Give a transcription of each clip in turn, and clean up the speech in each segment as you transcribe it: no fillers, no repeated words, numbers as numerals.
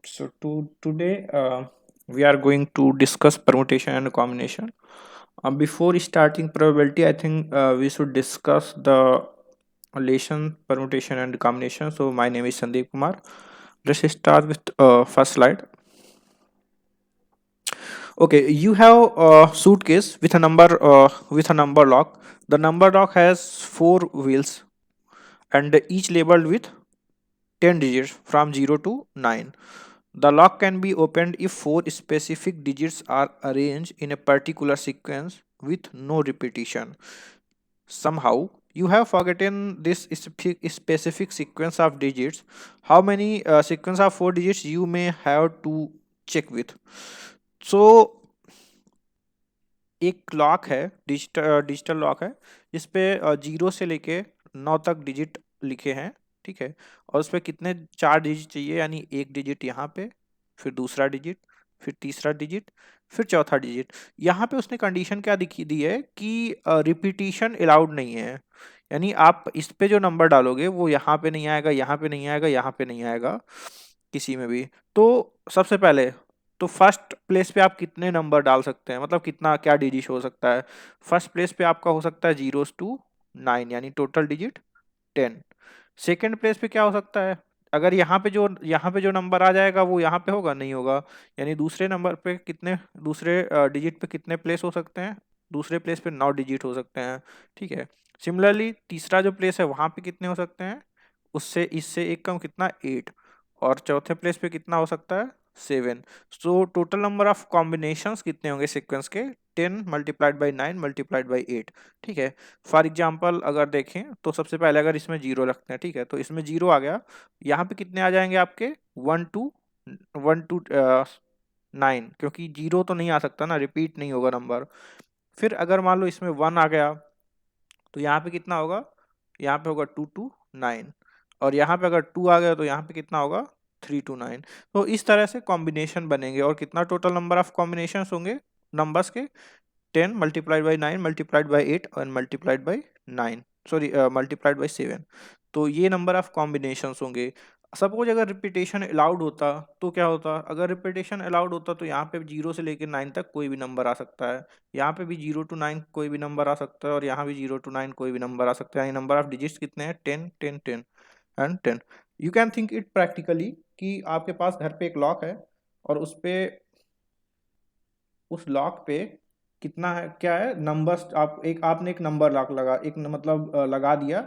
Today we are going to discuss permutation and combination. Before starting probability, I think we should discuss the relation permutation and combination. So my name is Sandeep Kumar. Let's start with first slide. Okay, you have a suitcase with a number lock. The number lock has four wheels and each labeled with 10 digits from 0 to 9. The lock can be opened if four specific digits are arranged in a particular sequence with no repetition. Somehow, you have forgotten this specific sequence of digits. How many sequence of four digits you may have to check with. So एक lock है, digital lock है, जिसपे 0 से लेके 9 तक digit लिखे हैं, ठीक है। और उसपे कितने 4 डिजिट चाहिए, यानी एक डिजिट यहाँ पे, फिर दूसरा डिजिट, फिर तीसरा डिजिट, फिर चौथा डिजिट। यहाँ पे उसने कंडीशन क्या दिखी दी है कि रिपीटिशन अलाउड नहीं है, यानी आप इस पे जो नंबर डालोगे वो यहाँ पे नहीं आएगा, यहाँ पे नहीं आएगा, यहाँ पे नहीं आएगा, किसी में भी। तो सबसे पहले तो फर्स्ट प्लेस पे आप कितने नंबर डाल सकते हैं, मतलब कितना क्या डिजिट हो सकता है। फर्स्ट प्लेस पे आपका हो सकता है 0 to 9, यानी टोटल डिजिट 10। सेकेंड प्लेस पे क्या हो सकता है, अगर यहाँ पे जो नंबर आ जाएगा वो यहाँ पे होगा, नहीं होगा, यानी दूसरे नंबर पे कितने, दूसरे डिजिट पे कितने प्लेस हो सकते हैं, दूसरे प्लेस पे 9 डिजिट हो सकते हैं, ठीक है। सिमिलरली तीसरा जो प्लेस है वहां पे कितने हो सकते हैं, उससे इससे एक कम कितना 8। और चौथे प्लेस पे कितना हो सकता है 7। So total number of combinations कितने होंगे सीक्वेंस के, 10 मल्टीप्लाइड बाई 9 मल्टीप्लाइड बाई 8, ठीक है। फॉर एग्जाम्पल अगर देखें तो सबसे पहले अगर इसमें 0 रखते हैं, ठीक है, तो इसमें 0 आ गया, यहाँ पे कितने आ जाएंगे आपके 1 to 9, क्योंकि 0 तो नहीं आ सकता ना, रिपीट नहीं होगा नंबर। फिर अगर मान लो इसमें 1 आ गया तो यहाँ पे कितना होगा, यहाँ पे होगा 2 to 9। और यहाँ पे अगर 2 आ गया तो यहाँ पे कितना होगा 3 to 9। तो इस तरह से कॉम्बिनेशन बनेंगे। और कितना टोटल नंबर ऑफ कॉम्बिनेशन होंगे नंबर्स के, 10 मल्टीप्लाइड बाई 9 मल्टीप्लाइड बाई 8 और multiplied by 9, sorry multiplied by 7। तो ये नंबर ऑफ कॉम्बिनेशंस होंगे। सपोज अगर रिपीटेशन अलाउड होता तो क्या होता, अगर रिपीटेशन अलाउड होता तो यहाँ पे 0 से लेकर 9 तक कोई भी नंबर आ सकता है, यहाँ पे भी 0 to 9 कोई भी नंबर आ सकता है, और यहाँ भी 0 to 9 कोई भी नंबर आ सकता है। यानी नंबर ऑफ डिजिट्स कितने हैं 10 10 10 and 10। You can think it practically कि आपके पास घर पे एक लॉक है और उस लॉक पे कितना है, क्या है नंबर्स, आपने एक नंबर लॉक लगा, मतलब लगा दिया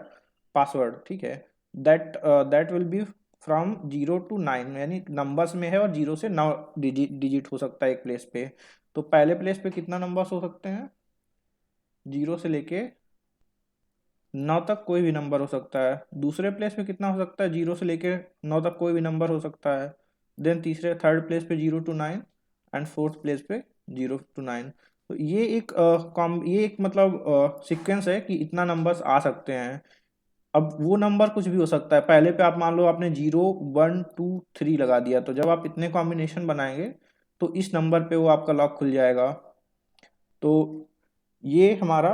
पासवर्ड, ठीक है। That will be from 0 to 9, यानी नंबर्स में है, और 0 से 9 डिजिट हो सकता है एक प्लेस पे। तो पहले प्लेस पे कितना नंबर्स हो सकते हैं, 0 से लेके 9 तक कोई भी नंबर हो सकता है। दूसरे प्लेस पे कितना हो सकता है, 0 से लेके 9 तक कोई भी नंबर हो सकता है। देन थर्ड प्लेस पे 0 to 9, एंड फोर्थ प्लेस पे 0 to 9। तो ये एक मतलब सीक्वेंस है कि इतना नंबर्स आ सकते हैं। अब वो नंबर कुछ भी हो सकता है। पहले पे आप मान लो आपने 0 1 2 3 लगा दिया, तो जब आप इतने कॉम्बिनेशन बनाएंगे तो इस नंबर पे वो आपका लॉक खुल जाएगा। तो ये हमारा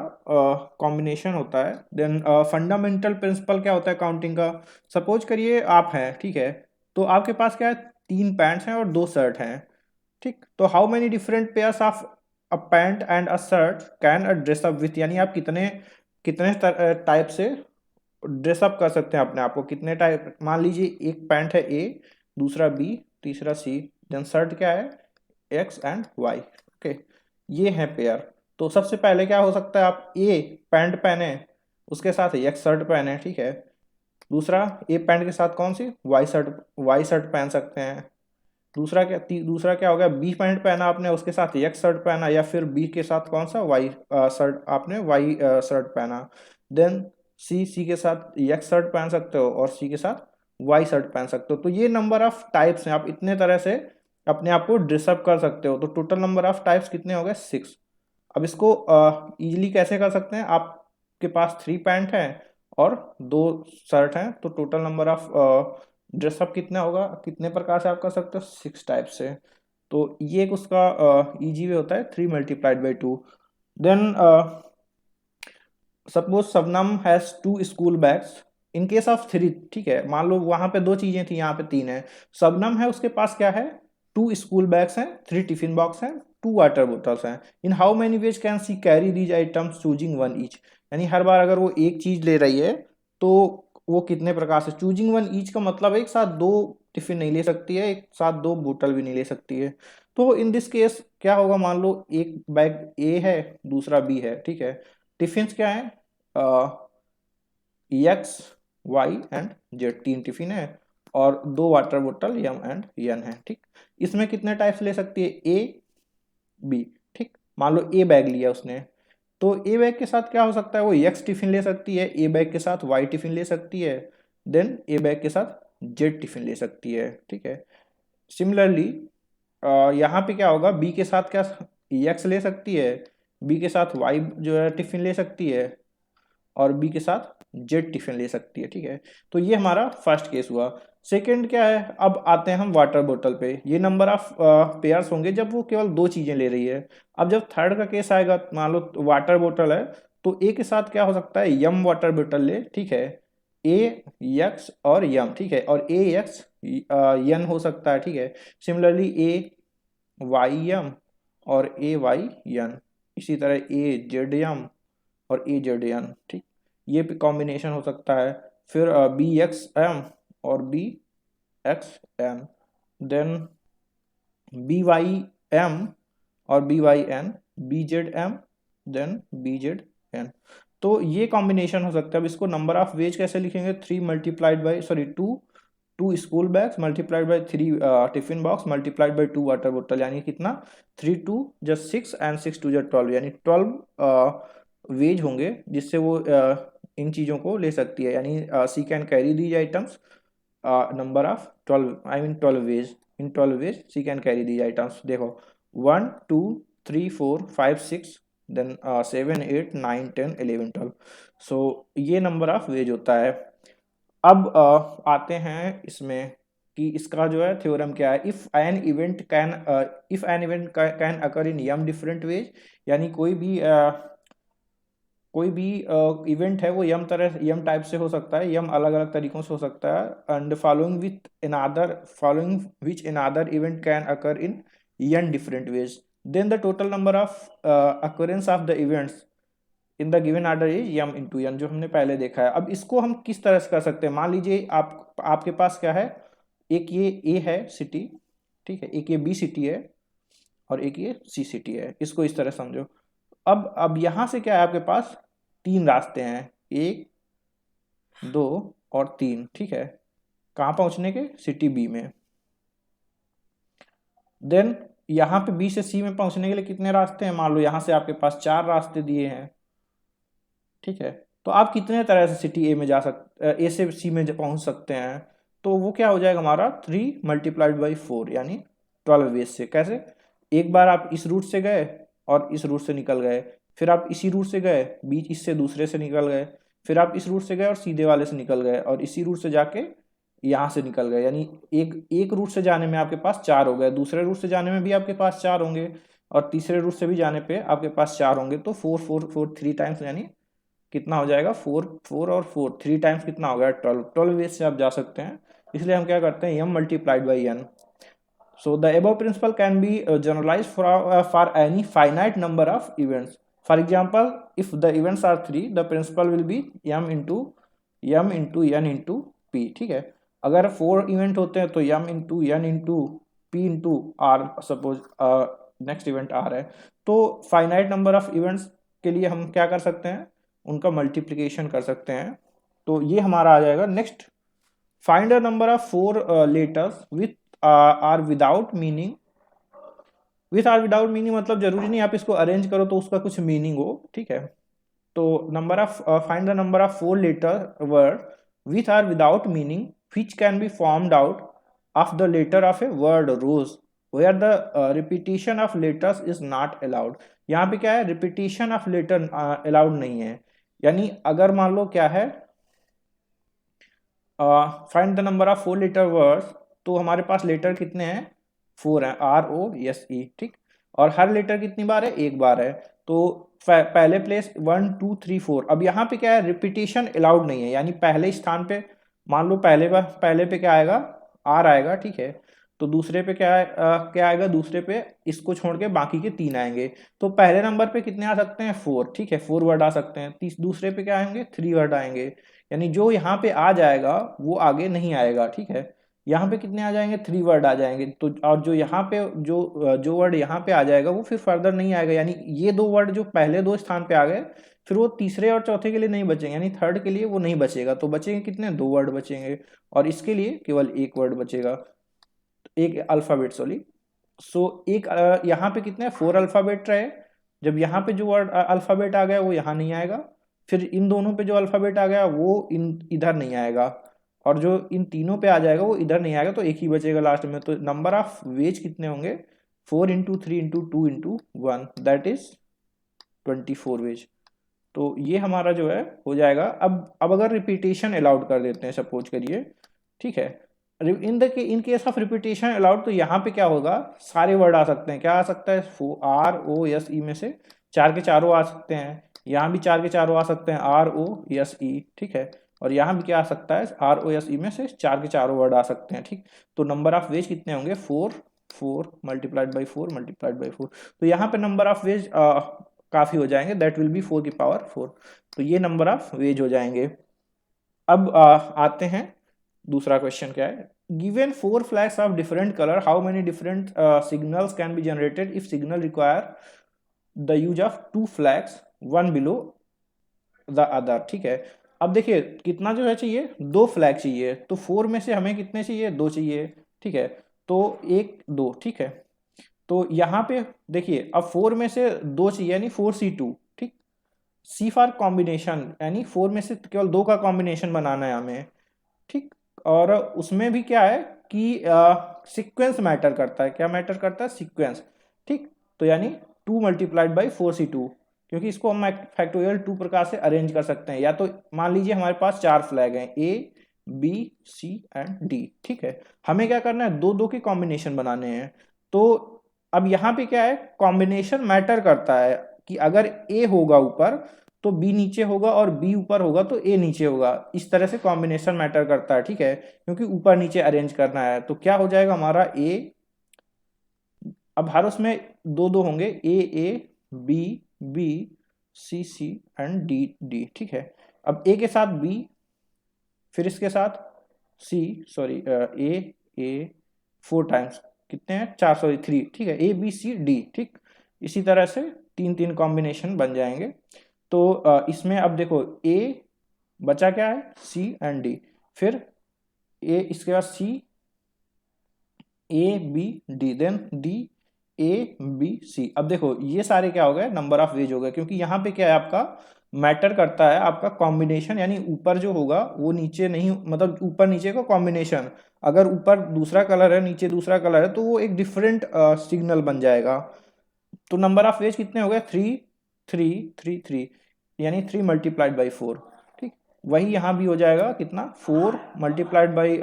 कॉम्बिनेशन होता है। देन फंडामेंटल प्रिंसिपल क्या होता है काउंटिंग का। सपोज करिए आप हैं, ठीक है, तो आपके पास क्या है, 3 पैंट्स हैं और 2 शर्ट हैं, ठीक। तो how many different pairs of a pant and a shirt can dress up with, यानी आप कितने कितने टाइप से ड्रेसअप कर सकते हैं अपने आप को, कितने टाइप। मान लीजिए एक पैंट है ए, दूसरा बी, तीसरा सी, देन शर्ट क्या है एक्स एंड वाई, ओके। ये है पेयर। तो सबसे पहले क्या हो सकता है, आप ए पैंट पहने, उसके साथ एक्स शर्ट पहने, ठीक है। दूसरा ए पैंट के साथ कौन सी वाई शर्ट पहन सकते हैं। दूसरा क्या हो गया, बी पैंट पहना आपने, उसके साथ एक्स शर्ट पहना, या फिर बी के साथ कौन सा वाई शर्ट, आपने वाई शर्ट पहना। देन सी के साथ एक्स शर्ट पहन सकते हो और सी के साथ वाई शर्ट पहन सकते हो। तो ये नंबर ऑफ टाइप्स हैं, आप इतने तरह से अपने आप को ड्रेसअप कर सकते हो। तो टोटल नंबर ऑफ टाइप्स कितने हो गए 6। अब इसको इजीली कैसे कर सकते हैं, आपके पास 3 पैंट हैं और 2 शर्ट हैं, तो टोटल नंबर ऑफ ड्रेसअप कितना होगा, कितने प्रकार से आप कर सकते हो 6 टाइप से। तो ये एक उसका इजी वे होता है 3 × 2। Then suppose Shabnam has 2 school bags, in case of three, ठीक है, मान लो वहां पे दो चीजें थी, यहाँ पे तीन है। शबनम है, उसके पास क्या है, 2 स्कूल बैग्स हैं, 3 टिफिन बॉक्स हैं, 2 वाटर बोतल्स हैं। In how many ways can see carry these items choosing one each. यानी हर बार अगर वो एक चीज ले रही है तो वो कितने प्रकार से, चूजिंग वन ईच का मतलब एक साथ दो टिफिन नहीं ले सकती है, एक साथ दो बोतल भी नहीं ले सकती है। तो इन दिस केस क्या होगा, मान लो एक बैग ए है, दूसरा बी है, ठीक है। टिफिन क्या है, X Y and Z, 3 tiffin है, और 2 वाटर बोतल यम एंड यन है, ठीक। इसमें कितने टाइप्स ले सकती है, ए बी, ठीक। मान लो ए बैग लिया उसने, तो ए बैग के साथ क्या हो सकता है, वो एक्स टिफिन ले सकती है, ए बैग के साथ वाई टिफिन ले सकती है, देन ए बैग के साथ जेड टिफिन ले सकती है, ठीक है। सिमिलरली यहाँ पे क्या होगा, बी के साथ क्या एक्स ले सकती है, बी के साथ वाई जो है टिफिन ले सकती है, और बी के साथ जेड टिफिन ले सकती है, ठीक है। तो ये हमारा फर्स्ट केस हुआ। सेकंड क्या है, अब आते हैं हम वाटर बोतल पे। ये नंबर ऑफ पेयर्स होंगे जब वो केवल दो चीजें ले रही है। अब जब थर्ड का केस आएगा, मान लो वाटर बोतल है, तो ए के साथ क्या हो सकता है, यम वाटर बोतल ले, ठीक है, ए एक्स और यम, ठीक है, और ए एक्स यन हो सकता है, ठीक है। सिमिलरली ए वाई यम और ए वाई यन, इसी तरह ए जेड यम और ए जेड एन, ठीक, ये कॉम्बिनेशन हो सकता है। फिर बी एक्स एम और B X N, then B Y M और B Y N, B Z M, then B Z N. तो ये कॉम्बिनेशन हो सकता है। अब इसको नंबर ऑफ वेज कैसे लिखेंगे, 3 multiplied by sorry 2 school bags multiplied by 3 tiffin box multiplied by 2 water बोतल, यानी कितना, 3 2 जस्ट 6 एंड 6 2 जस्ट 12, यानी 12 वेज होंगे जिससे वो इन चीज़ों को ले सकती है। यानी she can carry these items number of 12, I mean 12 ways, in 12 ways she can carry these items. देखो 1 2 3 4 5 6 देन 7 8 9 10 11 12, सो ये नंबर ऑफ वेज होता है। अब आते हैं इसमें कि इसका जो है थ्योरम क्या है, if an event can occur in m different ways, यानी कोई भी इवेंट है वो यम टाइप से हो सकता है, यम अलग अलग तरीकों से हो सकता है, and following which in other event can occur in n different ways, then the total number of occurrences of the events in the given order is m into n, जो हमने पहले देखा है। अब इसको हम किस तरह से कर सकते हैं, मान लीजिए आपके पास क्या है, एक ये ए है सिटी, ठीक है, एक ये बी सिटी है, और एक ये सी सिटी है। इसको इस तरह समझो। अब यहां से क्या है, आपके पास 3 रास्ते हैं, 1 2 और 3, ठीक है, कहाँ पहुंचने के, सिटी बी में। देन यहाँ पे बी से सी में पहुंचने के लिए कितने रास्ते हैं, मान लो यहाँ से आपके पास 4 रास्ते दिए हैं, ठीक है। तो आप कितने तरह से सिटी ए में जा सकते, ए से सी में पहुंच सकते हैं। तो वो क्या हो जाएगा हमारा 3 मल्टीप्लाइड बाई 4, यानी 12 वेज से। कैसे, एक बार आप इस रूट से गए और इस रूट से निकल गए, फिर आप इसी रूट से गए, बीच इससे दूसरे से निकल गए, फिर आप इस रूट से गए और सीधे वाले से निकल गए, और इसी रूट से जाके यहाँ से निकल गए, यानी एक रूट से जाने में आपके पास 4 हो गए, दूसरे रूट से जाने में भी आपके पास 4 होंगे, और तीसरे रूट से भी जाने पे आपके पास 4 होंगे। तो 4 4 4 3 टाइम्स, यानी कितना हो जाएगा, 4 4 और 4 3 टाइम्स कितना हो गया, 12 वेज से आप जा सकते हैं। इसलिए हम क्या करते हैं, m multiplied by n। So the above principle can be generalized for any finite number of events. For example, if the events are 3, the principle will be m into n into p, ठीक है। अगर 4 event होते हैं तो m into n into p into r, suppose next event r है, तो finite number of events के लिए हम क्या कर सकते हैं, उनका मल्टीप्लिकेशन कर सकते हैं। तो ये हमारा आ जाएगा। Next, find a number of 4 letters with or without meaning. With or without meaning मतलब जरूरी नहीं आप इसको अरेंज करो तो उसका कुछ मीनिंग हो, ठीक है। तो number of find the number of 4 letter word with or without meaning which can be formed out of the letter of a word rose where the repetition of letters is not allowed. यहाँ पे क्या है, repetition of letter allowed नहीं है। यानी अगर मान लो क्या है, find the number of 4 letter words, तो हमारे पास लेटर कितने हैं, 4 हैं, ROSE, ठीक। और हर लेटर कितनी बार है, एक बार है। तो पहले प्लेस 1 2 3 4। अब यहाँ पे क्या है, रिपीटेशन अलाउड नहीं है, यानी पहले स्थान पे मान लो पहले पे क्या आएगा, आर आएगा, ठीक है। तो दूसरे पे क्या है, क्या आएगा दूसरे पे, इसको छोड़ के बाकी के 3 आएंगे। तो पहले नंबर पे कितने आ सकते हैं, 4, ठीक है, 4 वर्ड आ सकते हैं। दूसरे पे क्या आएंगे, 3 वर्ड आएंगे। यानी जो यहाँ पे आ जाएगा वो आगे नहीं आएगा, ठीक है। यहाँ पे कितने आ जाएंगे, 3 वर्ड आ जाएंगे। तो और जो यहाँ पे जो वर्ड यहाँ पे आ जाएगा वो फिर फर्दर नहीं आएगा, यानी ये 2 वर्ड जो पहले 2 स्थान पे आ गए, फिर वो तीसरे और चौथे के लिए नहीं बचेंगे, यानी थर्ड के लिए वो नहीं बचेगा। तो बचेंगे कितने, 2 वर्ड बचेंगे, और इसके लिए केवल 1 वर्ड बचेगा, एक अल्फाबेट, सॉरी। सो एक यहाँ पे कितने 4 अल्फाबेट रहे। जब यहाँ पे जो वर्ड अल्फाबेट आ गया वो यहाँ नहीं आएगा, फिर इन दोनों पे जो अल्फाबेट आ गया वो इधर नहीं आएगा, और जो इन तीनों पे आ जाएगा वो इधर नहीं आएगा, तो एक ही बचेगा लास्ट में। तो नंबर ऑफ वेज कितने होंगे, 4 × 3 × 2 × 1, दैट इज 24 वेज। तो ये हमारा जो है हो जाएगा। अब अगर रिपीटेशन अलाउड कर देते हैं, सपोज करिए, ठीक है, इन केस ऑफ रिपीटेशन अलाउड, तो यहाँ पे क्या होगा, सारे वर्ड आ सकते हैं। क्या आ सकता है, आर ओ एस ई में से 4 के चारों आ सकते हैं। यहाँ भी 4 के चारों आ सकते हैं, आर ओ एस ई, ठीक है। और यहाँ भी क्या आ सकता है, आर ओ एस ई में से 4 के चारों वर्ड आ सकते हैं, ठीक। तो नंबर ऑफ वेज कितने होंगे, 4 4 मल्टीप्लाइड बाई 4 मल्टीप्लाइड बाई 4। तो यहाँ पे नंबर ऑफ वेज काफी हो जाएंगे, दैट विल बी 4 की पावर 4। तो ये नंबर ऑफ वेज हो जाएंगे। अब आते हैं, दूसरा क्वेश्चन क्या है, given 4 flags of different colour, how many different signals can be generated if signal require the use of 2 flags, one below the other, ठीक है। अब देखिए कितना जो है चाहिए, 2 फ्लैग चाहिए। तो 4 में से हमें कितने चाहिए, 2 चाहिए, ठीक है। तो 1 2, ठीक है। तो यहाँ पे देखिए, अब 4 में से 2 चाहिए, यानी 4C2, ठीक। सी फॉर कॉम्बिनेशन, यानी 4 में से केवल 2 का कॉम्बिनेशन बनाना है हमें, ठीक। और उसमें भी क्या है कि सीक्वेंस मैटर करता है। क्या मैटर करता है, सीक्वेंस, ठीक। तो यानी 2 मल्टीप्लाइड बाई 4C2, क्योंकि इसको हम फैक्टोरियल 2 प्रकार से अरेंज कर सकते हैं। या तो मान लीजिए हमारे पास 4 फ्लैग हैं, A B C and D, ठीक है। हमें क्या करना है, 2 2 के कॉम्बिनेशन बनाने हैं। तो अब यहाँ पे क्या है, कॉम्बिनेशन मैटर करता है कि अगर ए होगा ऊपर तो बी नीचे होगा, और बी ऊपर होगा तो ए नीचे होगा। इस तरह से कॉम्बिनेशन मैटर करता है, ठीक है, क्योंकि ऊपर नीचे अरेंज करना है। तो क्या हो जाएगा हमारा ए, अब हर उसमें 2 2 होंगे, A B B C C and D D, ठीक है। अब ए के साथ बी, फिर इसके साथ सी, सॉरी ए 4 टाइम्स, कितने हैं 4, सॉरी 3, ठीक है, ए बी सी डी, ठीक। इसी तरह से 3 3 कॉम्बिनेशन बन जाएंगे। तो इसमें अब देखो, ए बचा क्या है, सी एंड डी, फिर ए, इसके बाद C, A B D, then D A B C. अब देखो ये सारे क्या हो गए, नंबर ऑफ वेज हो गए, क्योंकि यहाँ पे क्या है, आपका मैटर करता है आपका कॉम्बिनेशन, यानी ऊपर जो होगा वो नीचे नहीं, मतलब ऊपर नीचे का कॉम्बिनेशन। अगर ऊपर दूसरा कलर है, नीचे दूसरा कलर है, तो वो एक डिफरेंट सिग्नल बन जाएगा। तो नंबर ऑफ वेज कितने हो गए, 3 3 3 3, यानी 3 मल्टीप्लाइड बाई 4, ठीक। वही यहाँ भी हो जाएगा कितना, 4 multiplied by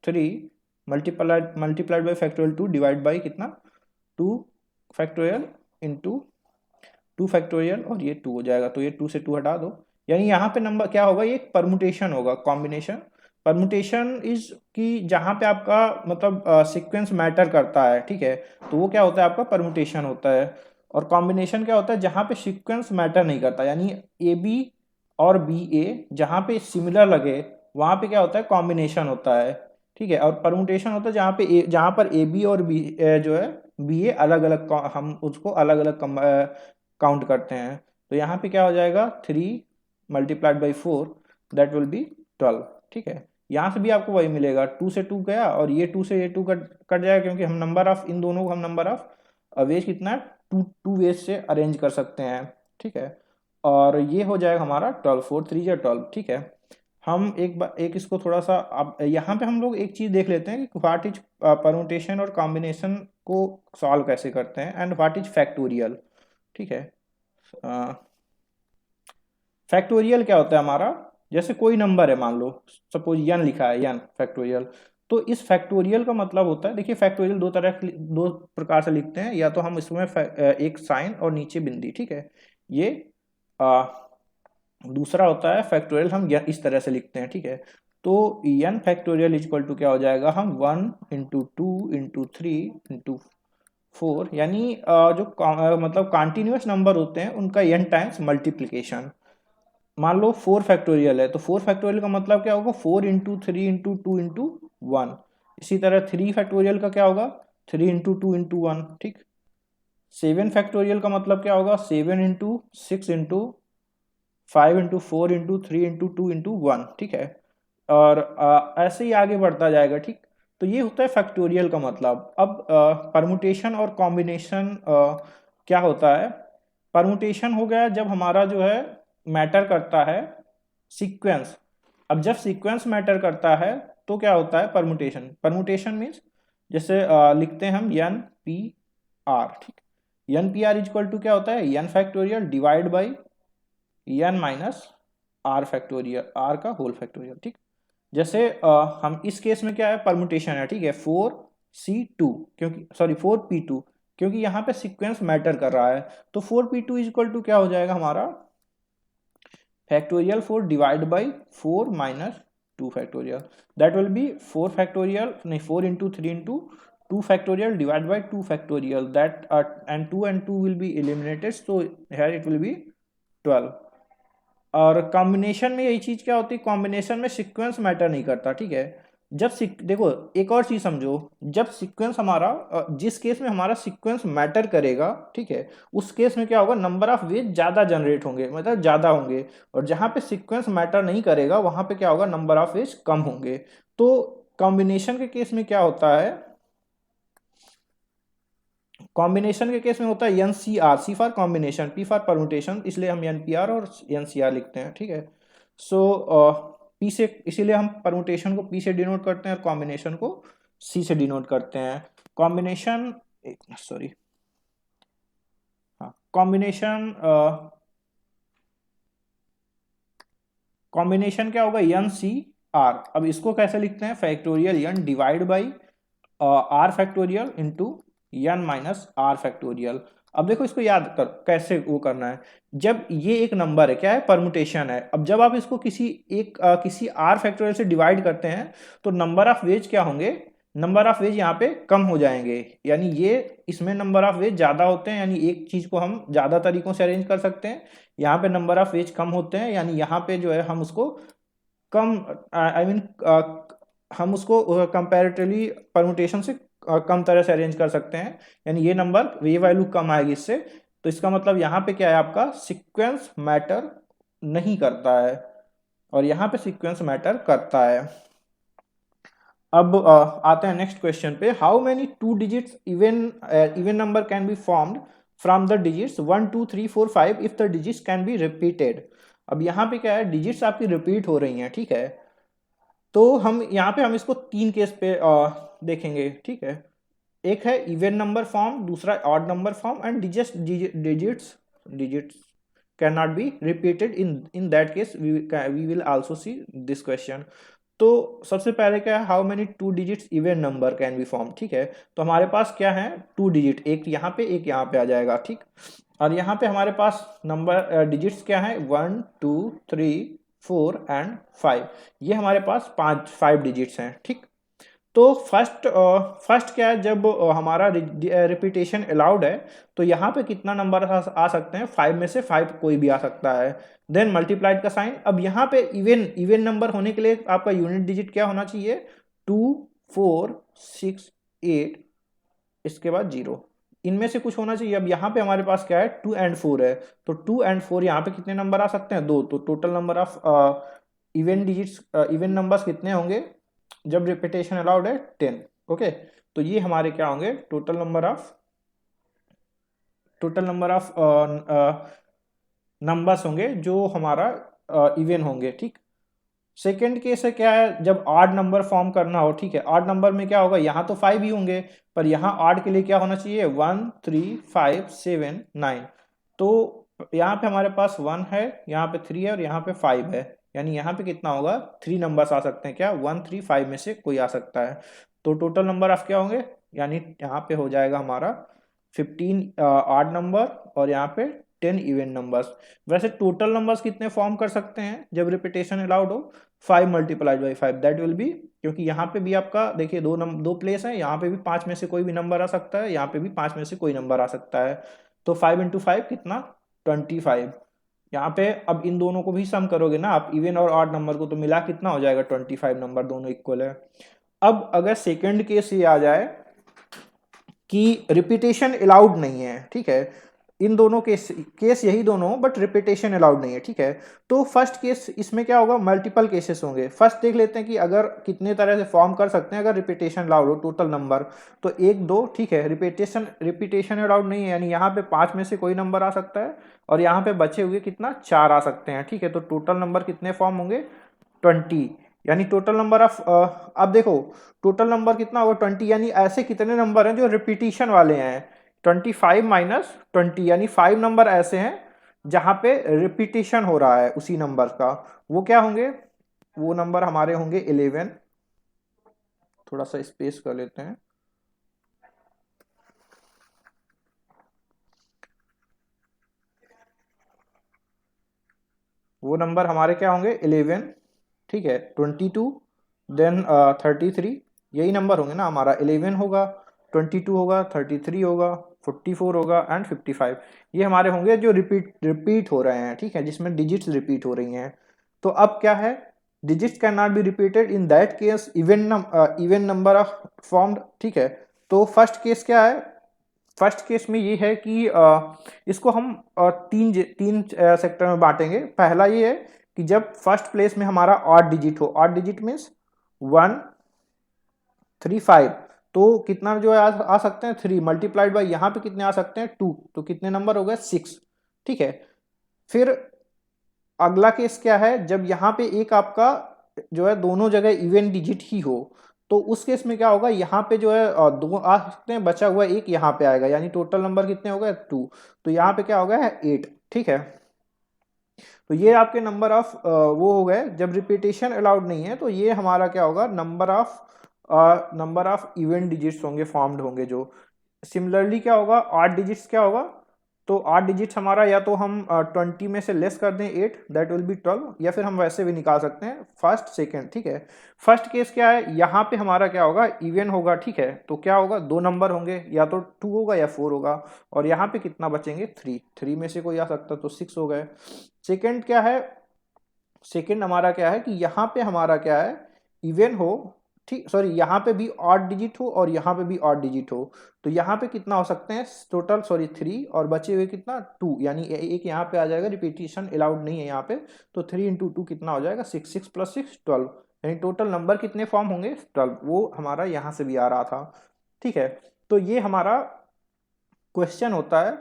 3 multiplied by factorial 2 divide by कितना, 2 फैक्टोरियल इंटू 2 फैक्टोरियल, और ये 2 हो जाएगा। तो ये 2 से 2 हटा दो, यानी यहाँ पे नंबर क्या होगा, ये परमुटेशन होगा, कॉम्बिनेशन। परमुटेशन इज कि जहाँ पे आपका मतलब सीक्वेंस मैटर करता है, ठीक है, तो वो क्या होता है, आपका परमुटेशन होता है। और कॉम्बिनेशन क्या होता है, जहाँ पे सीक्वेंस मैटर नहीं करता, यानी ए बी और बी ए जहाँ पे सिमिलर लगे वहाँ पे क्या होता है, कॉम्बिनेशन होता है, ठीक है। और परमुटेशन होता है जहाँ पर ए बी और बी जो है बी ए अलग अलग, हम उसको अलग अलग काउंट करते हैं। तो यहाँ पे क्या हो जाएगा, 3 multiplied by 4, that will be 12, ठीक है। यहाँ से भी आपको वही मिलेगा, 2 से 2 गया, और ये 2 से ये 2 कट जाएगा, क्योंकि हम नंबर ऑफ इन दोनों को हम नंबर ऑफ वेज कितना है, 2 वेज से अरेंज कर सकते हैं, ठीक है। और ये हो जाएगा हमारा 12, 4 3 या 12, ठीक है। हम एक इसको थोड़ा सा, अब यहाँ पे हम लोग एक चीज़ देख लेते हैं कि व्हाट इज परमुटेशन और कॉम्बिनेशन को सॉल्व कैसे करते हैं, एंड व्हाट इज फैक्टोरियल, ठीक है। फैक्टोरियल क्या होता है हमारा, जैसे कोई नंबर है, मान लो सपोज n लिखा है, n फैक्टोरियल। तो इस फैक्टोरियल का मतलब होता है, देखिए फैक्टोरियल दो प्रकार से लिखते हैं, या तो हम इसमें एक साइन और नीचे बिंदी, ठीक है। ये दूसरा होता है फैक्टोरियल, हम इस तरह से लिखते हैं, ठीक है। तो n फैक्टोरियल इक्वल टू क्या हो जाएगा, हम 1 इंटू 2 इंटू 3 इंटू 4, यानी मतलब कॉन्टिन्यूस नंबर होते हैं उनका n टाइम्स मल्टीप्लीकेशन। मान लो 4 फैक्टोरियल है, तो 4 फैक्टोरियल का मतलब क्या होगा, 4 इंटू 3 इंटू 2 इंटू 1। इसी तरह 3 फैक्टोरियल का क्या होगा, 3 इंटू 2 इंटू 1, ठीक। 7 फैक्टोरियल का मतलब क्या होगा, 7 into 6 into 5 into 4 into 3 into 2 into 1, ठीक है। और ऐसे ही आगे बढ़ता जाएगा, ठीक। तो ये होता है फैक्टोरियल का मतलब। अब परमुटेशन और कॉम्बिनेशन क्या होता है, परमुटेशन हो गया जब हमारा जो है मैटर करता है सीक्वेंस। अब जब सीक्वेंस मैटर करता है तो क्या होता है परमुटेशन। परमुटेशन मीन्स जैसे लिखते हैं हम एन पी आर, ठीक। N P R equal to क्या होता है, N factorial divide by N minus R factorial, R का होल फैक्टोरियल, ठीक। जैसे हम इस केस में क्या है, परमुटेशन है, ठीक है, 4C2, क्योंकि सॉरी 4P2, क्योंकि यहाँ पे सीक्वेंस मैटर कर रहा है। तो 4P2 इक्वल टू क्या हो जाएगा हमारा, factorial 4 divide by 4 minus 2 factorial, that will be 4 factorial, नहीं 4 into 3 into 2 factorial divide by 2 factorial, that and 2 will be eliminated, so here it will be 12। और कॉम्बिनेशन में यही चीज क्या होती है, कॉम्बिनेशन में सीक्वेंस मैटर नहीं करता, ठीक है। जब देखो एक और चीज समझो, जब सीक्वेंस हमारा जिस केस में हमारा सीक्वेंस मैटर करेगा, ठीक है, उस केस में क्या होगा, नंबर ऑफ वेज ज्यादा जनरेट होंगे, मतलब ज्यादा होंगे। और जहां पे सीक्वेंस मैटर नहीं करेगा वहां पे क्या होगा, नंबर ऑफ वेज कम होंगे। तो कॉम्बिनेशन के केस में क्या होता है, कॉम्बिनेशन के केस में होता है N C R, C for combination, P for permutation, इसलिए हम एन पी आर और एन सी आर लिखते हैं, ठीक है। सो पी से, इसीलिए हम परमुटेशन को पी से डिनोट करते हैं और कॉम्बिनेशन को सी से डिनोट करते हैं। कॉम्बिनेशन, सॉरी, हाँ, कॉम्बिनेशन क्या होगा, एन सी आर। अब इसको कैसे लिखते हैं, factorial N divide by R factorial into N minus R factorial. अब देखो इसको याद कर कैसे वो करना है। जब ये एक नंबर है, क्या है, परमुटेशन है। अब जब आप इसको किसी आर फैक्टोरियल से डिवाइड करते हैं तो नंबर ऑफ वेज क्या होंगे, नंबर ऑफ वेज यहाँ पे कम हो जाएंगे, यानी ये इसमें नंबर ऑफ वेज ज्यादा होते हैं, यानी एक चीज को हम ज्यादा तरीकों से अरेंज कर सकते हैं। यहाँ पे नंबर ऑफ वेज कम होते हैं, यानी यहाँ पे जो है हम उसको कम, आई मीन हम उसको कंपैरेटिवली परमुटेशन से कम तरह से अरेंज कर सकते हैं, यानी ये नंबर ये वैल्यू कम आएगी इससे। तो इसका मतलब यहाँ पे क्या है, आपका सीक्वेंस मैटर नहीं करता है और यहाँ पे सीक्वेंस मैटर करता है। अब आते हैं नेक्स्ट क्वेश्चन पे, how many 2 digits even number can be formed from the digits 1 2 3 4 5 if the digits can be repeated. अब यहाँ पे क्या है, डिजिट्स आपकी रिपीट हो रही हैं, ठीक है। तो हम यहाँ पे हम इसको 3 केस पे देखेंगे, ठीक है। एक है इवन नंबर फॉर्म, दूसरा odd number form, and digits digits can not be repeated. In that case we will also see this question. तो सबसे पहले क्या है, how many 2 digits even number can be form, ठीक है। तो हमारे पास क्या है, 2 डिजिट, एक यहाँ पे एक यहाँ पे आ जाएगा, ठीक। और यहाँ पे हमारे पास नंबर डिजिट्स क्या है, 1 2 3 4 एंड 5। ये हमारे पास 5 डिजिट्स हैं, ठीक। तो फर्स्ट क्या है, जब हमारा रिपीटेशन अलाउड है तो यहाँ पे कितना नंबर आ सकते हैं, 5 में से 5 कोई भी आ सकता है। देन मल्टीप्लाइड का साइन। अब यहाँ पे इवन नंबर होने के लिए आपका यूनिट डिजिट क्या होना चाहिए, 2 4 6 8, इसके बाद 0, इनमें से कुछ होना चाहिए। अब यहाँ पे हमारे पास क्या है, 2 एंड 4 है, तो 2 एंड 4 यहाँ पे कितने नंबर आ सकते हैं, 2। तो total number of even numbers कितने होंगे जब रिपीटेशन अलाउड है, 10। ओके, तो ये हमारे क्या होंगे, टोटल नंबर ऑफ नंबर्स होंगे जो हमारा इवन होंगे, ठीक। सेकेंड केस है क्या है, जब ऑड नंबर फॉर्म करना हो, ठीक है। ऑड नंबर में क्या होगा, यहाँ तो 5 ही होंगे, पर यहाँ ऑड के लिए क्या होना चाहिए, 1 3 5 7 9। तो यहाँ पे हमारे पास 1 है, यहाँ पे 3 है और यहाँ पे 5 है, यानी यहाँ पे कितना होगा, 3 नंबर्स आ सकते हैं, क्या 1 3 5 में से कोई आ सकता है। तो टोटल नंबर ऑफ क्या होंगे, यानी यहाँ पे हो जाएगा हमारा 15 आड नंबर और यहाँ पे 10 इवन नंबर्स। वैसे टोटल नंबर्स कितने फॉर्म कर सकते हैं जब रिपीटेशन अलाउड हो, 5 multiplied by 5 that will be, क्योंकि यहाँ पे भी आपका देखिए दो प्लेस है, यहाँ पे भी 5 में से कोई भी नंबर आ सकता है, यहाँ पे भी 5 में से कोई नंबर आ सकता है। तो 5 इंटू 5 कितना, 25। यहाँ पे अब इन दोनों को भी सम करोगे ना आप, इवन और ऑड नंबर को, तो मिला कितना हो जाएगा 25 नंबर, दोनों इक्वल है। अब अगर सेकंड केस ये आ जाए कि रिपीटेशन अलाउड नहीं है, ठीक है, इन दोनों केस यही दोनों, बट रिपीटेशन अलाउड नहीं है, ठीक है। तो फर्स्ट केस इसमें क्या होगा, मल्टीपल केसेस होंगे। फर्स्ट देख लेते हैं कि अगर कितने तरह से फॉर्म कर सकते हैं अगर रिपीटेशन अलाउड हो, टोटल नंबर तो 1 2, ठीक है। रिपीटेशन अलाउड नहीं है, यानी यहाँ पे 5 में से कोई नंबर आ सकता है और यहाँ पे बचे हुए कितना 4 आ सकते हैं, ठीक है। तो टोटल नंबर कितने फॉर्म होंगे, 20, यानी टोटल नंबर ऑफ, अब देखो टोटल नंबर कितना होगा 20, यानी ऐसे कितने नंबर हैं जो रिपीटिशन वाले हैं, 25 माइनस 20, यानी 5 नंबर ऐसे हैं जहां पे रिपीटिशन हो रहा है उसी नंबर का। वो क्या होंगे, वो नंबर हमारे होंगे 11, थोड़ा सा स्पेस कर लेते हैं, वो नंबर हमारे क्या होंगे 11, ठीक है, 22, देन 33, यही नंबर होंगे ना हमारा, 11 होगा, 22 होगा, 33 होगा, 44 होगा एंड 55। ये हमारे होंगे जो रिपीट हो रहे हैं, ठीक है, जिसमें डिजिट्स रिपीट हो रही हैं। तो अब क्या है, digits can not be repeated in that case even number of formed, ठीक है। तो फर्स्ट केस क्या है, फर्स्ट केस में ये है कि इसको हम तीन सेक्टर में बांटेंगे। पहला ये है कि जब फर्स्ट प्लेस में हमारा ऑड डिजिट हो, ऑड डिजिट मीन्स 1 3 5, तो कितना जो है आ सकते हैं 3 मल्टीप्लाइड बाई यहाँ पे कितने आ सकते हैं 2, तो कितने नंबर हो गए 6, ठीक है। फिर अगला केस क्या है, जब यहाँ पे एक आपका जो है दोनों जगह इवन डिजिट ही हो, तो उस केस में क्या होगा, यहाँ पे जो है दो आ सकते हैं, बचा हुआ एक यहाँ पे आएगा, यानी टोटल नंबर कितने हो गए 2, तो यहाँ पे क्या हो गया है 8, ठीक है। तो ये आपके नंबर ऑफ वो हो गए जब रिपीटेशन अलाउड नहीं है, तो ये हमारा क्या होगा, नंबर ऑफ इवन डिजिट्स होंगे, फॉर्म्ड होंगे जो। सिमिलरली क्या होगा, 8 डिजिट्स क्या होगा, तो 8 डिजिट्स हमारा या तो हम 20 में से लेस कर दें 8, दैट विल बी 12, या फिर हम वैसे भी निकाल सकते हैं फर्स्ट सेकेंड, ठीक है। फर्स्ट केस क्या है, यहाँ पे हमारा क्या होगा, इवन होगा, ठीक है। तो क्या होगा, दो नंबर होंगे, या तो 2 होगा या 4 होगा, और यहाँ पे कितना बचेंगे 3, 3 में से कोई आ सकता, तो 6 हो गए। सेकेंड क्या है, सेकेंड हमारा क्या है कि यहाँ पे हमारा क्या है, इवन हो, ठीक, सॉरी, यहाँ पे भी ऑड डिजिट हो और यहाँ पे भी ऑड डिजिट हो, तो यहाँ पे कितना हो सकते हैं टोटल, सॉरी 3, और बचे हुए कितना 2, यानी एक यहाँ पे आ जाएगा, रिपीटिशन अलाउड नहीं है यहाँ पे, तो 3 इंटू 2 कितना हो जाएगा 6, 6 प्लस 6 12, यानी टोटल नंबर कितने फॉर्म होंगे 12, वो हमारा यहाँ से भी आ रहा था, ठीक है। तो ये हमारा क्वेश्चन होता है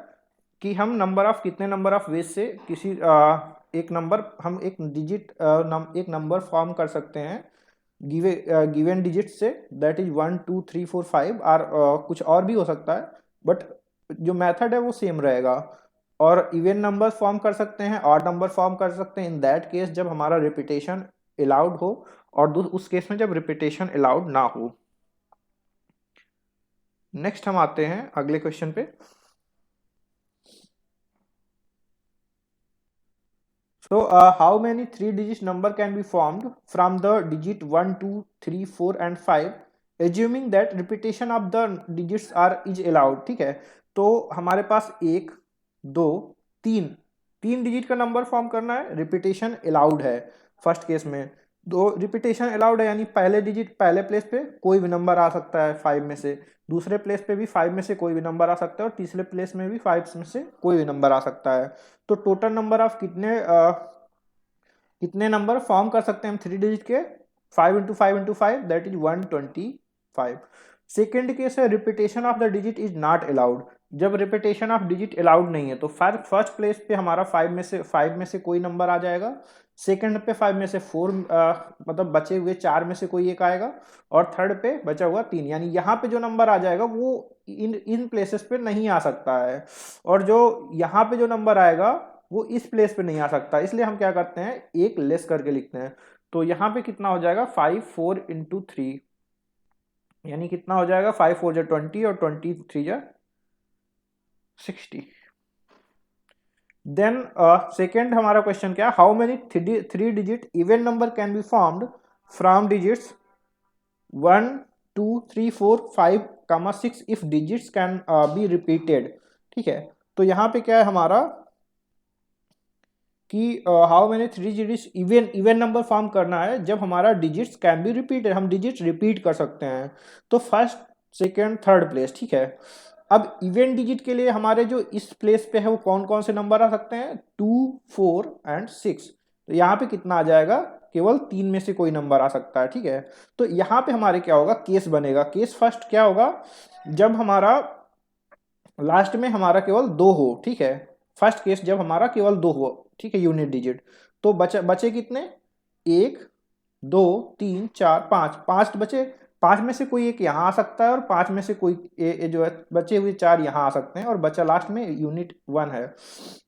कि हम नंबर ऑफ कितने नंबर ऑफ वेज से किसी एक नंबर, हम एक डिजिट एक नंबर फॉर्म कर सकते हैं गिवन डिजिट से, दैट इज 1 2 3 4 5, और कुछ और भी हो सकता है, बट जो मेथड है वो सेम रहेगा। और इवन नंबर फॉर्म कर सकते हैं, ऑड नंबर फॉर्म कर सकते हैं इन दैट केस जब हमारा रिपीटेशन अलाउड हो, और उस केस में जब रिपीटेशन अलाउड ना हो। नेक्स्ट हम आते हैं अगले क्वेश्चन पे। So, how many three-digit number can be formed from the digit 1, 2, 3, 4 and 5, assuming that repetition of the digits are is allowed, ठीक है। तो हमारे पास 1 2 3, 3 डिजिट का नंबर फॉर्म करना है, रिपीटेशन अलाउड है फर्स्ट केस में। दो रिपीटेशन अलाउड है, यानी पहले डिजिट पहले प्लेस पे कोई भी नंबर आ सकता है 5 में से, दूसरे प्लेस पे भी 5 में से कोई भी नंबर आ सकता है, और तीसरे प्लेस में भी 5 में से कोई भी नंबर आ सकता है। तो टोटल नंबर ऑफ कितने नंबर फॉर्म कर सकते हैं हम 3 डिजिट के, 5 into 5 into 5, that is 125। Second case है repetition of the digit is not allowed, जब रिपीटेशन ऑफ डिजिट अलाउड नहीं है, तो फर्स्ट प्लेस पे हमारा 5 में से कोई नंबर आ जाएगा, सेकंड पे 5 में से 4, मतलब बचे हुए 4 में से कोई एक आएगा, और थर्ड पे बचा हुआ 3, यानी यहाँ पे जो नंबर आ जाएगा वो इन प्लेसेस पे नहीं आ सकता है, और जो यहाँ पे जो नंबर आएगा वो इस प्लेस पे नहीं आ सकता, इसलिए हम क्या करते हैं, एक लेस करके लिखते हैं। तो यहाँ पे कितना हो जाएगा, 5 4 × 3, यानी कितना हो जाएगा, 5 4 = 20 और 23 × 60। देन सेकेंड हमारा क्वेश्चन क्या, how many three digit even number can be formed from digits 1 2 3 4 5 6 if digits can be repeated. ठीक है, तो यहाँ पे क्या है हमारा कि how many three digits even number form करना है जब हमारा डिजिट्स कैन बी रिपीटेड, हम डिजिट्स रिपीट कर सकते हैं। तो फर्स्ट सेकेंड थर्ड प्लेस, ठीक है। अब इवन डिजिट के लिए हमारे जो इस प्लेस पे है वो कौन कौन से नंबर आ सकते हैं, 2 4 और 6। तो यहाँ पे कितना आ जाएगा, केवल 3 में से कोई नंबर आ सकता है। ठीक है, तो यहाँ पे हमारे क्या होगा, केस बनेगा। केस फर्स्ट क्या होगा, जब हमारा लास्ट में हमारा केवल 2 हो। ठीक है, फर्स्ट केस जब हमारा केवल 2 हो, ठीक है, यूनिट डिजिट। तो बचे कितने, 1 2 3 4 5, 5 बचे। 5 में से कोई एक यहाँ आ सकता है और 5 में से कोई जो है बचे हुए 4 यहाँ आ सकते हैं, और बचा लास्ट में यूनिट 1 है।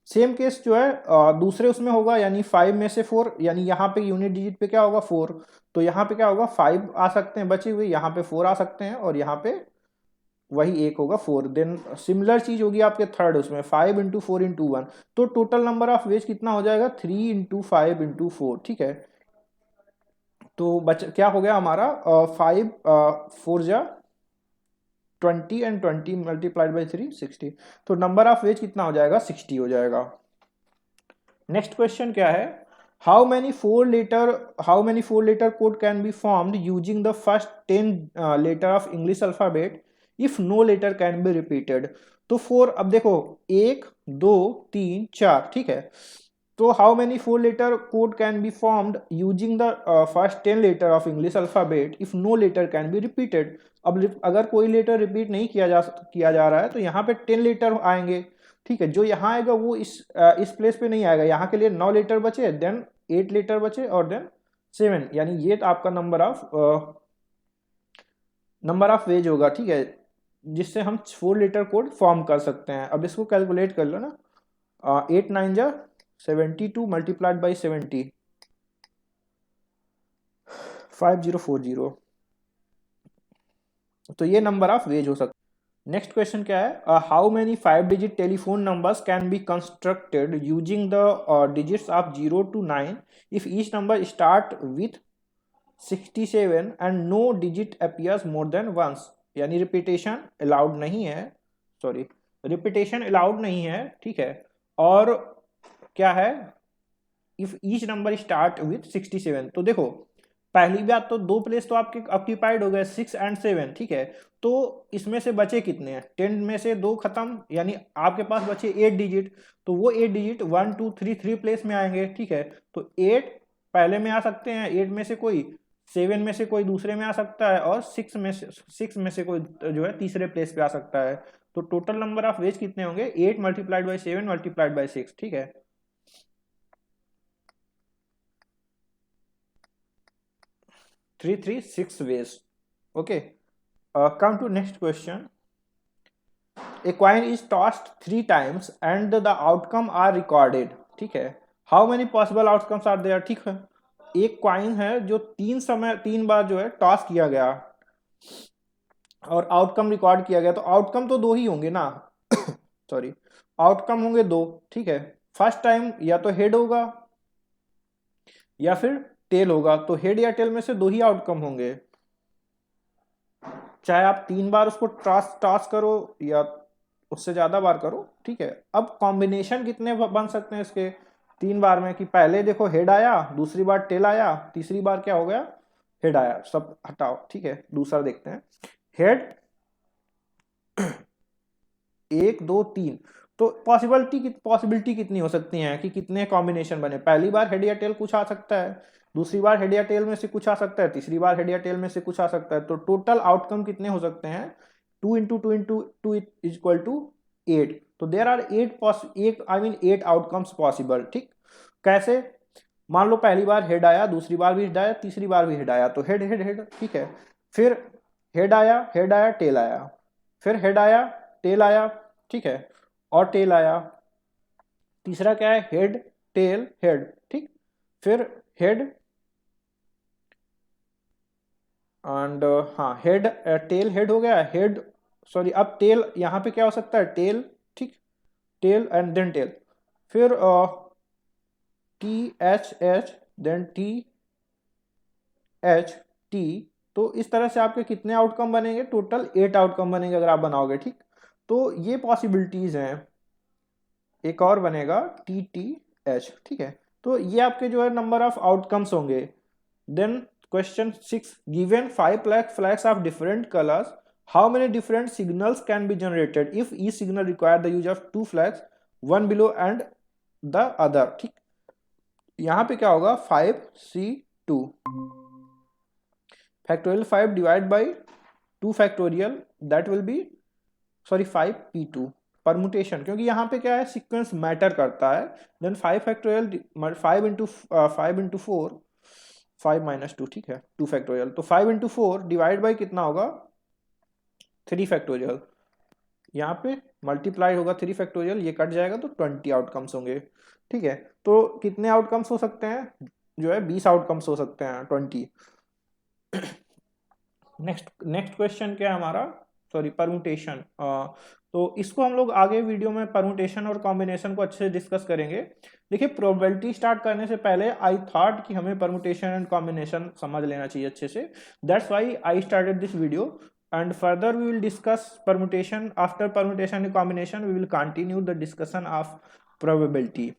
सेम केस जो है दूसरे उसमें होगा, यानी 5 में से 4, यानी यहाँ पे यूनिट डिजिट पे क्या होगा, 4। तो यहाँ पे क्या होगा, 5 आ सकते हैं बचे हुए, यहाँ पे 4 आ सकते हैं, और यहाँ पे वही एक होगा 4। देन सिमिलर चीज होगी आपके थर्ड उसमें, 5 × 4 × 1। तो टोटल नंबर ऑफ वेज कितना हो जाएगा, 3 × 5 × 4। ठीक है, तो क्या हो गया हमारा, 5 4 × 20 एंड 20 मल्टीप्लाइड बाई 3 60। तो नंबर ऑफ वेज कितना हो जाएगा, 60 हो जाएगा। नेक्स्ट क्वेश्चन क्या है, how many four letter code can be formed using the first 10 letter of English alphabet if no letter can be repeated. तो 4, अब देखो 1 2 3 4, ठीक है। तो how many four letter code can be formed using the first 10 letter of English alphabet if no letter can be repeated. अब अगर कोई letter repeat नहीं किया जा रहा है तो यहाँ पे 10 लेटर आएंगे। ठीक है, जो यहाँ आएगा वो इस प्लेस पे नहीं आएगा। यहाँ के लिए 9 लेटर बचे, देन 8 लेटर बचे, और देन 7, यानी ये आपका नंबर ऑफ वेज होगा। ठीक है, जिससे हम 4 लेटर कोड फॉर्म कर सकते हैं। अब इसको कैलकुलेट कर लो ना, 8 9 जा 72 मल्टीप्लाइड बाई 70, 5040। तो ये नंबर ऑफ वेज हो सकता है। नेक्स्ट क्वेश्चन क्या है, how many 5 digit telephone numbers can be constructed using the digits of 0 to 9 if each number start with 67 and no digit appears more than once. यानी repetition allowed नहीं है, sorry, repetition allowed नहीं है। ठीक है, और क्या है, if each number start with 67। तो देखो पहली बात तो 2 प्लेस तो आपके ऑक्यूपाइड हो गए, 6 और 7। ठीक है, तो इसमें से बचे कितने हैं, 10 में से 2 खत्म, यानी आपके पास बचे 8 डिजिट। तो वो 8 डिजिट 1 2 3 3 प्लेस में आएंगे। ठीक है, तो 8 पहले में आ सकते हैं, 8 में से कोई, 7 में से कोई दूसरे में आ सकता है, और 6 में से कोई जो है तीसरे प्लेस पे आ सकता है। तो टोटल नंबर ऑफ वेज कितने होंगे, 8 मल्टीप्लाइड बाई 7 मल्टीप्लाइड बाई 6। ठीक है, 3 3 6 ways. Okay, come to next question. A coin is tossed 3 times and the outcome are recorded. ठीक है, how many possible outcomes are there? ठीक है, एक कॉइन है जो 3 बार जो है टॉस किया गया और आउटकम रिकॉर्ड किया गया। तो आउटकम तो 2 ही होंगे ना सॉरी, आउटकम होंगे 2। ठीक है, फर्स्ट टाइम या तो हेड होगा या फिर टेल होगा। तो हेड या टेल में से 2 ही आउटकम होंगे, चाहे आप 3 बार उसको टॉस करो या उससे ज्यादा बार करो। ठीक है, अब कॉम्बिनेशन कितने बन सकते हैं इसके 3 बार में, कि पहले देखो हेड आया, दूसरी बार टेल आया, तीसरी बार क्या हो गया, हेड आया। सब हटाओ। ठीक है, दूसरा देखते हैं, हेड 1 2 3। तो पॉसिबिलिटी कितनी हो सकती है कि कितने कॉम्बिनेशन बने। पहली बार हेड या टेल कुछ आ सकता है, दूसरी बार हेड या टेल में से कुछ आ सकता है, तीसरी बार हेड या टेल में से कुछ आ सकता है। तो टोटल आउटकम कितने हो सकते हैं, 2 × 2 × 2 = 8। तो देर आर 8 आउटकम्स पॉसिबल। ठीक, कैसे, मान लो पहली बार हेड आया, दूसरी बार भी हेड आया, तीसरी बार भी हेड आया, तो हेड हेड हेड। ठीक है, फिर हेड आया टेल आया, फिर हेड आया टेल आया, ठीक है, और टेल आया, तीसरा क्या है, हेड टेल हेड, ठीक। फिर हेड एंड हाँ हेड टेल हेड हो गया, हेड सॉरी, अब टेल यहाँ पे क्या हो सकता है, टेल, ठीक, टेल एंड देन टेल, फिर T H H then T H T. तो इस तरह से आपके कितने आउटकम बनेंगे, टोटल 8 आउटकम बनेंगे अगर आप बनाओगे, ठीक। तो ये पॉसिबिलिटीज हैं। एक और बनेगा टी टी एच, ठीक है। तो ये आपके जो है नंबर ऑफ आउटकम्स होंगे। Then question 6, given 5 lakh flags of different colors, how many different signals can be generated if each signal require the use of 2 flags, one below and the other, ठीक। यहाँ पे क्या होगा, 5C2 factorial 5 divide by 2 factorial, that will be sorry 5P2 permutation, क्योंकि यहाँ पे क्या है, सीक्वेंस मैटर करता है। देन 5 फैक्टोरियल 5 इंटू 4 5 - 2, ठीक है, 2 फैक्टोरियल, तो 5 इंटू 4 डिवाइड बाई कितना होगा, 3 फैक्टोरियल। यहाँ पे मल्टीप्लाई होगा 3 फैक्टोरियल, ये कट जाएगा तो 20 आउटकम्स होंगे, ठीक है। तो कितने आउटकम्स हो सकते हैं, जो है 20 आउटकम्स हो सकते हैं, 20। नेक्स्ट नेक्स्ट क्वेश्चन क्या है हमारा, सॉरी परमुटेशन। तो इसको हम लोग आगे वीडियो में परमुटेशन और कॉम्बिनेशन को अच्छे से डिस्कस करेंगे। देखिए प्रोबेबिलिटी स्टार्ट करने से पहले आई थॉट कि हमें परमुटेशन एंड कॉम्बिनेशन समझ लेना चाहिए अच्छे से, that's why I started this video and further we will discuss permutation. After permutation and combination we will continue the discussion of probability.